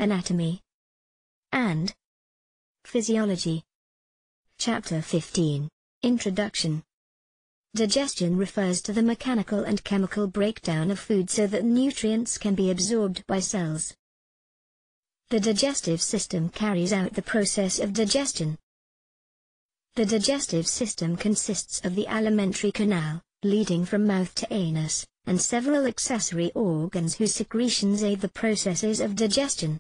Anatomy and Physiology. Chapter 15. Introduction. Digestion refers to the mechanical and chemical breakdown of food so that nutrients can be absorbed by cells. The digestive system carries out the process of digestion. The digestive system consists of the alimentary canal, leading from mouth to anus, and several accessory organs whose secretions aid the processes of digestion.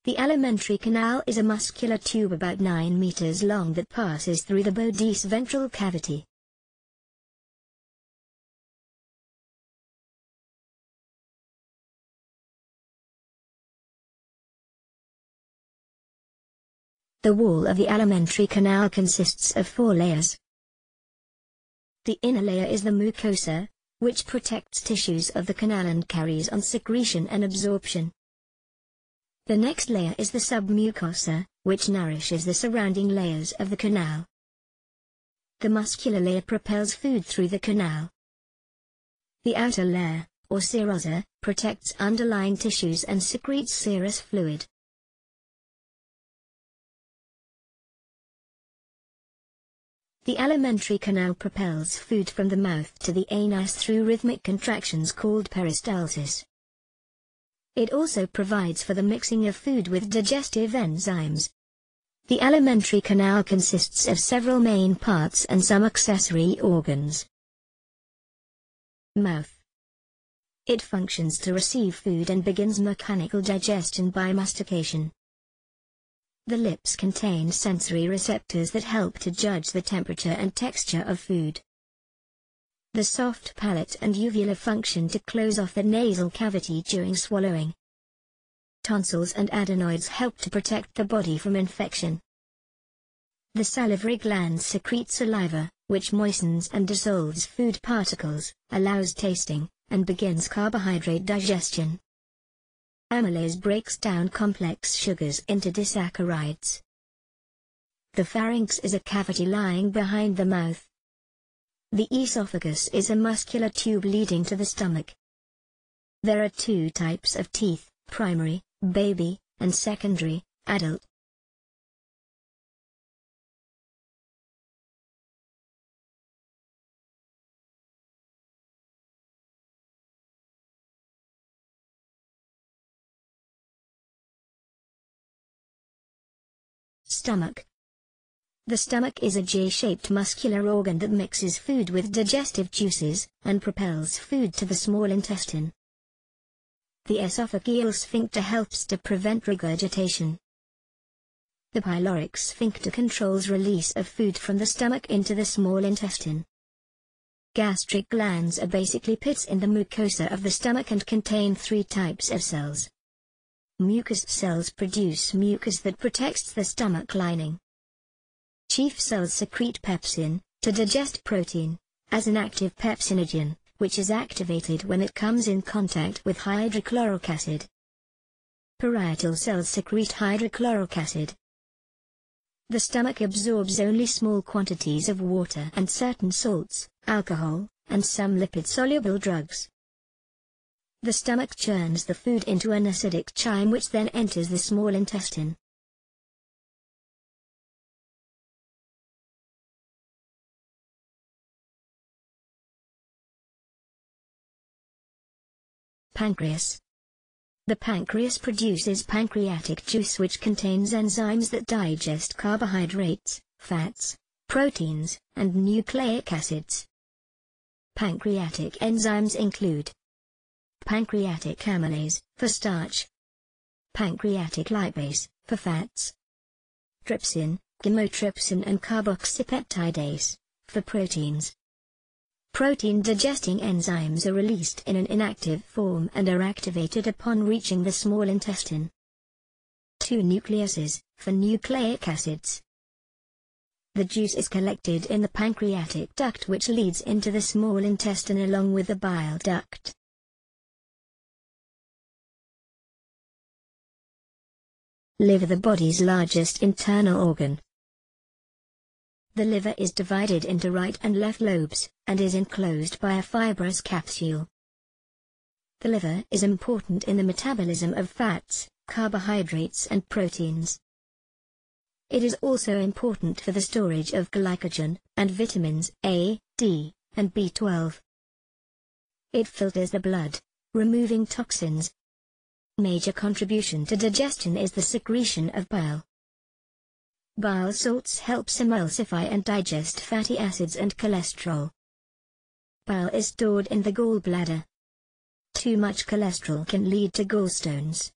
The alimentary canal is a muscular tube about 9 meters long that passes through the body's ventral cavity. The wall of the alimentary canal consists of 4 layers. The inner layer is the mucosa, which protects tissues of the canal and carries on secretion and absorption. The next layer is the submucosa, which nourishes the surrounding layers of the canal. The muscular layer propels food through the canal. The outer layer, or serosa, protects underlying tissues and secretes serous fluid. The alimentary canal propels food from the mouth to the anus through rhythmic contractions called peristalsis. It also provides for the mixing of food with digestive enzymes. The alimentary canal consists of several main parts and some accessory organs. Mouth. It functions to receive food and begins mechanical digestion by mastication. The lips contain sensory receptors that help to judge the temperature and texture of food. The soft palate and uvula function to close off the nasal cavity during swallowing. Tonsils and adenoids help to protect the body from infection. The salivary glands secrete saliva, which moistens and dissolves food particles, allows tasting, and begins carbohydrate digestion. Amylase breaks down complex sugars into disaccharides. The pharynx is a cavity lying behind the mouth. The esophagus is a muscular tube leading to the stomach. There are 2 types of teeth, primary, baby, and secondary, adult. Stomach. The stomach is a J-shaped muscular organ that mixes food with digestive juices, and propels food to the small intestine. The esophageal sphincter helps to prevent regurgitation. The pyloric sphincter controls release of food from the stomach into the small intestine. Gastric glands are basically pits in the mucosa of the stomach and contain 3 types of cells. Mucous cells produce mucus that protects the stomach lining. Chief cells secrete pepsin, to digest protein, as an active pepsinogen, which is activated when it comes in contact with hydrochloric acid. Parietal cells secrete hydrochloric acid. The stomach absorbs only small quantities of water and certain salts, alcohol, and some lipid-soluble drugs. The stomach churns the food into an acidic chyme which then enters the small intestine. Pancreas. The pancreas produces pancreatic juice which contains enzymes that digest carbohydrates, fats, proteins, and nucleic acids. Pancreatic enzymes include pancreatic amylase, for starch; pancreatic lipase, for fats; trypsin, chymotrypsin and carboxypeptidase, for proteins. Protein-digesting enzymes are released in an inactive form and are activated upon reaching the small intestine. 2 nucleases, for nucleic acids. The juice is collected in the pancreatic duct which leads into the small intestine along with the bile duct. Liver, the body's largest internal organ. The liver is divided into right and left lobes, and is enclosed by a fibrous capsule. The liver is important in the metabolism of fats, carbohydrates and proteins. It is also important for the storage of glycogen and vitamins A, D, and B12. It filters the blood, removing toxins. Major contribution to digestion is the secretion of bile. Bile salts help emulsify and digest fatty acids and cholesterol. Bile is stored in the gallbladder. Too much cholesterol can lead to gallstones.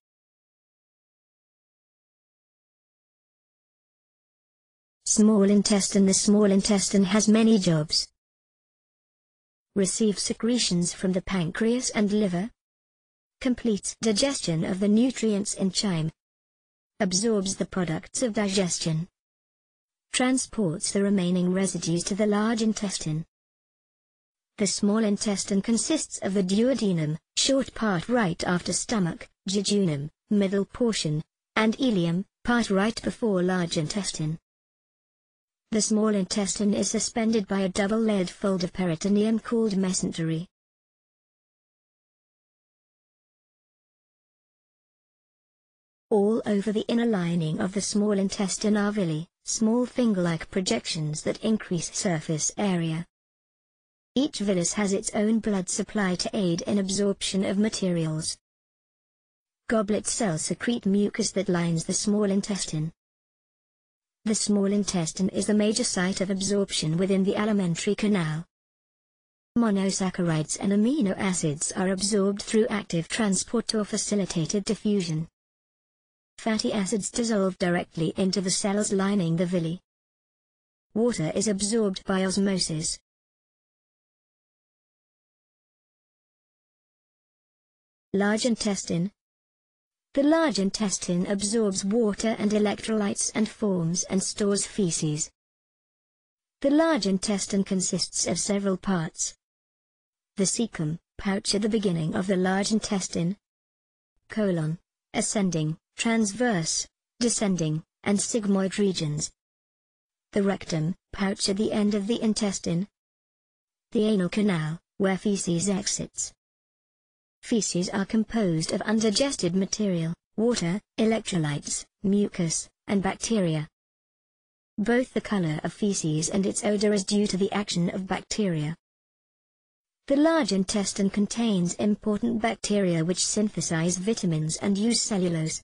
Small intestine. The small intestine has many jobs. Receives secretions from the pancreas and liver. Completes digestion of the nutrients in chyme. Absorbs the products of digestion. Transports the remaining residues to the large intestine. The small intestine consists of the duodenum, short part right after stomach, jejunum, middle portion, and ileum, part right before large intestine. The small intestine is suspended by a double-layered fold of peritoneum called mesentery. All over the inner lining of the small intestine are villi, small finger-like projections that increase surface area. Each villus has its own blood supply to aid in absorption of materials. Goblet cells secrete mucus that lines the small intestine. The small intestine is the major site of absorption within the alimentary canal. Monosaccharides and amino acids are absorbed through active transport or facilitated diffusion. Fatty acids dissolve directly into the cells lining the villi. Water is absorbed by osmosis. Large intestine. The large intestine absorbs water and electrolytes and forms and stores feces. The large intestine consists of several parts. The cecum, pouch at the beginning of the large intestine. Colon, ascending, transverse, descending, and sigmoid regions. The rectum, pouch at the end of the intestine. The anal canal, where feces exits. Feces are composed of undigested material, water, electrolytes, mucus, and bacteria. Both the color of feces and its odor is due to the action of bacteria. The large intestine contains important bacteria which synthesize vitamins and use cellulose.